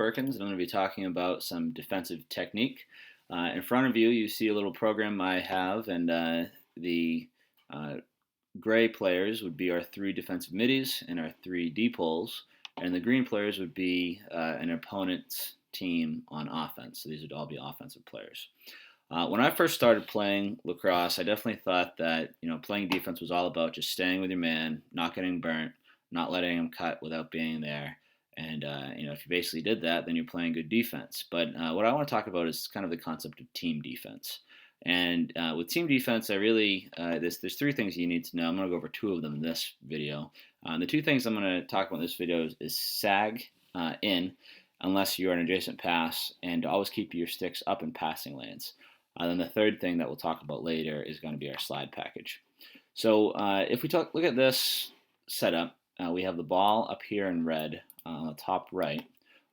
Perkins, and I'm going to be talking about some defensive technique. In front of you, you see a little program I have, and the uh, gray players would be our three defensive middies and our three D poles, and the green players would be an opponent's team on offense. So these would all be offensive players. When I first started playing lacrosse, I definitely thought that playing defense was all about just staying with your man, not getting burnt, not letting him cut without being there. And if you basically did that, then you're playing good defense. But what I want to talk about is kind of the concept of team defense. And with team defense, I really there's three things you need to know. I'm going to go over two of them in this video. The two things I'm going to talk about in this video is sag in, unless you're an adjacent pass, and always keep your sticks up in passing lanes. Then the third thing that we'll talk about later is going to be our slide package. So if we look at this setup, we have the ball up here in red on the top right.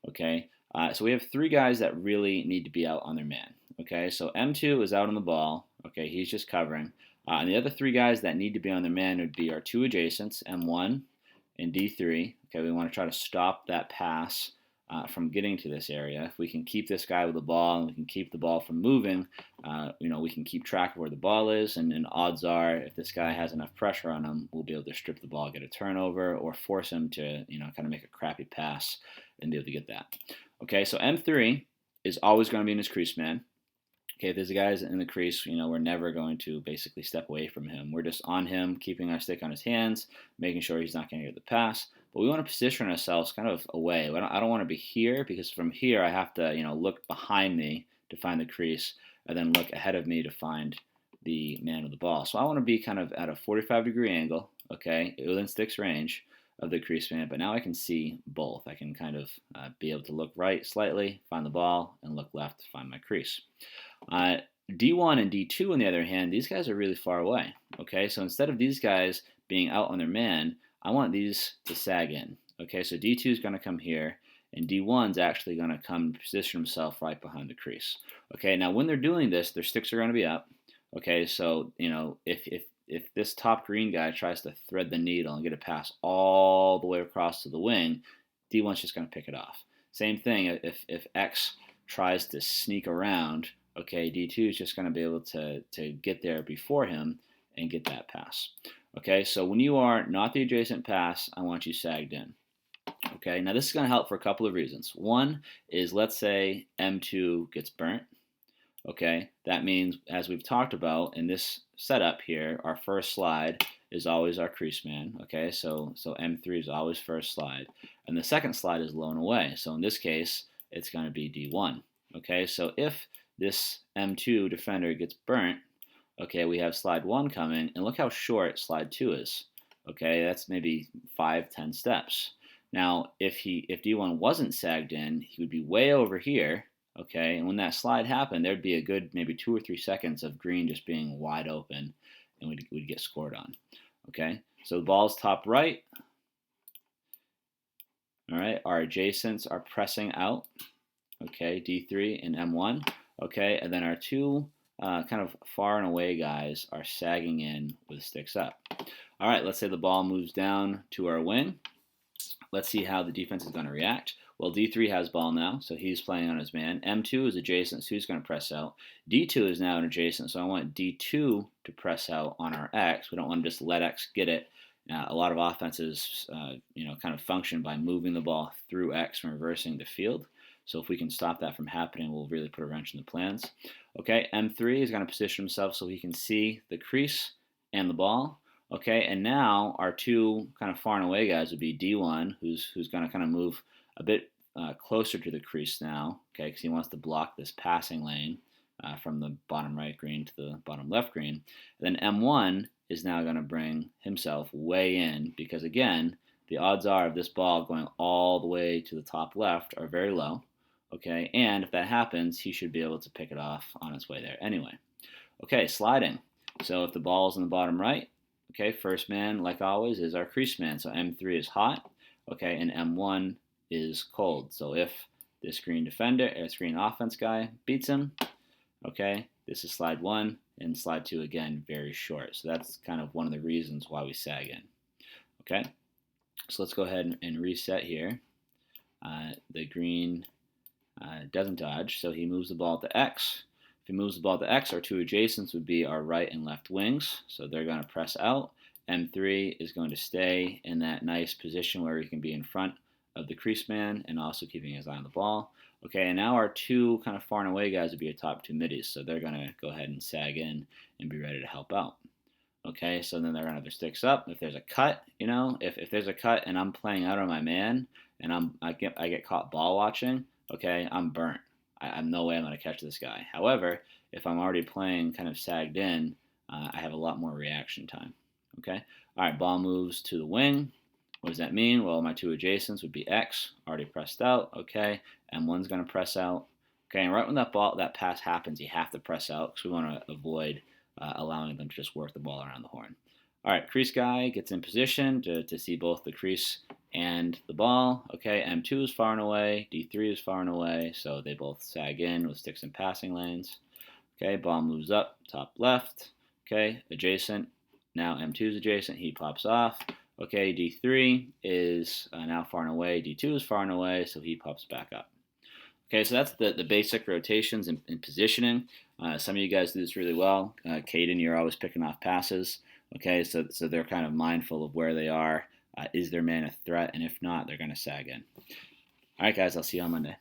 Okay, so we have three guys that really need to be out on their man. Okay, so M2 is out on the ball. Okay, he's just covering. And the other three guys that need to be on their man would be our two adjacents, M1 and D3. Okay, we want to try to stop that pass from getting to this area. If we can keep this guy with the ball and we can keep the ball from moving, we can keep track of where the ball is, and odds are if this guy has enough pressure on him, we'll be able to strip the ball, get a turnover, or force him to kind of make a crappy pass and be able to get that. Okay, so M3 is always going to be in his crease man. Okay, if there's a guy in the crease, we're never going to basically step away from him. We're just on him, keeping our stick on his hands, making sure he's not going to get the pass. But we want to position ourselves kind of away. I don't want to be here, because from here I have to, look behind me to find the crease, and then look ahead of me to find the man with the ball. So I want to be kind of at a 45-degree angle, okay, within stick's range of the crease man, but now I can see both. I can kind of be able to look right slightly, find the ball, and look left to find my crease. D1 and D2, on the other hand, these guys are really far away. Okay, so instead of these guys being out on their man, I want these to sag in. Okay, so D2 is going to come here, and D1 is actually going to come and position himself right behind the crease. Okay, now when they're doing this, their sticks are going to be up. Okay, so if this top green guy tries to thread the needle and get a pass all the way across to the wing, D1's just going to pick it off. Same thing if X tries to sneak around. Okay, D2 is just going to be able to get there before him and get that pass. Okay, so when you are not the adjacent pass, I want you sagged in. Okay, now this is going to help for a couple of reasons. One is, let's say M2 gets burnt. Okay, that means, as we've talked about in this setup here, our first slide is always our crease man. Okay, so M3 is always first slide, and the second slide is low and away. So in this case, it's going to be D1. Okay, so if this M2 defender gets burnt, okay, we have slide 1 coming, and look how short slide 2 is. Okay, that's maybe 5-10 steps. Now, if D1 wasn't sagged in, he would be way over here. Okay, and when that slide happened, there'd be a good maybe 2 or 3 seconds of green just being wide open, and we'd get scored on. Okay, so the ball's top right. All right, our adjacents are pressing out. Okay, D3 and M1. Okay, and then our two kind of far and away guys are sagging in with sticks up. All right, let's say the ball moves down to our wing. Let's see how the defense is going to react. Well, D3 has ball now, so he's playing on his man. M2 is adjacent, so he's going to press out. D2 is now an adjacent, so I want D2 to press out on our X. We don't want to just let X get it. A lot of offenses, kind of function by moving the ball through X and reversing the field. So if we can stop that from happening, we'll really put a wrench in the plans. Okay, M3 is going to position himself so he can see the crease and the ball. Okay, and now our two kind of far and away guys would be D1, who's going to kind of move a bit closer to the crease now, okay, because he wants to block this passing lane from the bottom right green to the bottom left green. And then M1 is now going to bring himself way in, because again, the odds are of this ball going all the way to the top left are very low. Okay, and if that happens, he should be able to pick it off on its way there anyway. Okay, sliding. So if the ball's in the bottom right, okay, first man, like always, is our crease man. So M3 is hot, okay, and M1 is cold. So if this green defender, or this green offense guy beats him, okay, this is slide 1, and slide 2 again, very short. So that's kind of one of the reasons why we sag in. Okay, so let's go ahead and reset here. The green Doesn't dodge, so he moves the ball to X. If he moves the ball to X, our two adjacents would be our right and left wings, so they're going to press out. M3 is going to stay in that nice position where he can be in front of the crease man and also keeping his eye on the ball. Okay, and now our two kind of far and away guys would be our top two middies, so they're going to go ahead and sag in and be ready to help out. Okay, so then they're going to have their sticks up. If there's a cut, if there's a cut and I'm playing out on my man and I get caught ball watching, okay, I'm burnt. I'm no way I'm going to catch this guy. However, if I'm already playing kind of sagged in, I have a lot more reaction time. Okay, all right, ball moves to the wing. What does that mean? Well, my two adjacents would be X, already pressed out. Okay, M1's going to press out. Okay, and right when that pass happens, you have to press out because we want to avoid allowing them to just work the ball around the horn. All right, crease guy gets in position to see both the crease and the ball. Okay, M2 is far and away, D3 is far and away, so they both sag in with sticks and passing lanes. Okay, ball moves up, top left. Okay, adjacent. Now M2 is adjacent, he pops off. Okay, D3 is now far and away, D2 is far and away, so he pops back up. Okay, so that's the basic rotations and positioning. Some of you guys do this really well. Caden, you're always picking off passes. Okay, so they're kind of mindful of where they are. Is their man a threat? And if not, they're going to sag in. All right, guys, I'll see you on Monday.